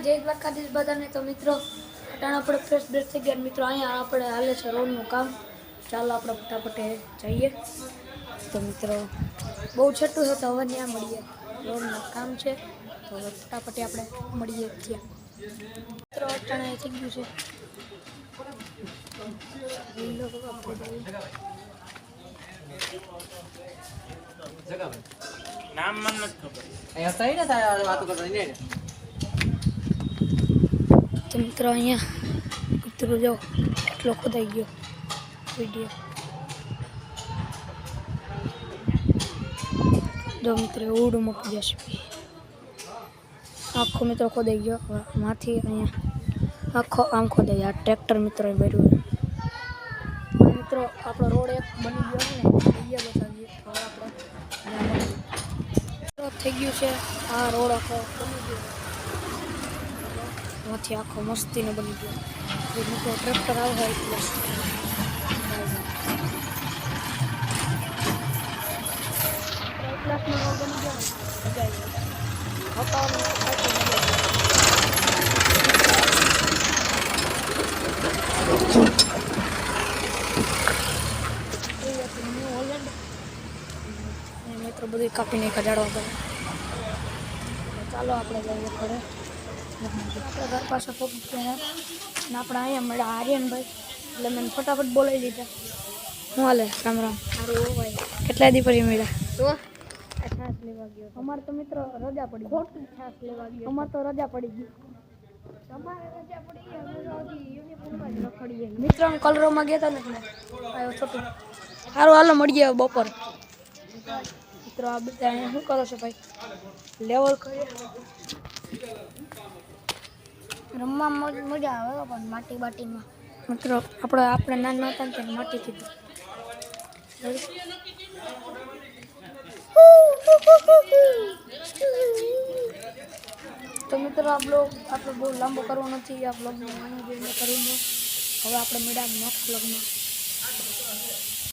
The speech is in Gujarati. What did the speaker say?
જય દ્વારકાધીશ બધાને। તો મિત્રો અટાણા આપણે ફ્રેશ બ્રેક થઈ ગયા મિત્રો। અહીંયા આપણે હાલે છે રોડનું કામ। ચાલો આપણે ફટાફટ જઈએ। તો મિત્રો બહુ છઠ્ઠું છે તો હવે ત્યાં મળીએ। રોડનું કામ છે તો હવે ફટાફટ આપણે મળીએ ત્યાં। મિત્રો અટાણા થઈ ગયું છે। નામ મને નથી ખબર। અહીંયા સહી ને થાય વાતો કરતા નહીં ને। તો મિત્રો અહીંયા કૂતરો જો એટલો ખોદાઈ ગયો વિડીયો જો મિત્રો એવડું મોટું જશે આખો મિત્રો ખોદાઈ ગયો। માંથી અહીંયા આખો આમ ખોદાઈ આ ટ્રેક્ટર મિત્રો ભર્યું। મિત્રો આપણો રોડ એક બની ગયો ને અહીંયા બતાવીએ હવે આપણે થઈ ગયું છે આ રોડ આખો બની ગયો। માંથી આખો મસ્તીનો બની ગયો। જે મિત્રો ટ્રેક્ટર આવે એટલે ક્લાસમાં રોડ બની ગયો મજા આવી મિત્રો બધું કાપીને કઢાડવા પડે। ચાલો આપણે જઈએ ઘરે। આપણે ઘર પાસે પહોંચી ગયા અને આપણે અહીંયા મળ્યા આર્યનભાઈ એટલે મને ફટાફટ બોલાવી દીધા। હું હાલે રામ રામ સારું ભાઈ કેટલા દી પછી મળ્યા તો છાસ લેવા ગયો। અમારે તો મિત્રો રજા પડી ખોટી છાસ લેવા ગયો। અમારે તો રજા પડી ગઈ તમારે રજા પડી યુનિફોર્મમાં જ રખડીએ મિત્રો કલરોમાં ગયા હતા ને એટલે આવ્યો છોટું સારું હાલો મળીએ બપોર। મિત્રો આ બધા અહીંયા શું કરો છો ભાઈ લેવલ કરીએ રમવા મજા આવે પણ માટી બાટીમાં મિત્રો આપણે નાના હતા ને ત્યારે માટીથી તો મિત્રો આ બ્લોગ આપણે બહુ લાંબો કરવો નથી। આ બ્લોગને નાનું જોઈને કરવું હવે આપણે મેળા નેક્સ્ટ બ્લોગમાં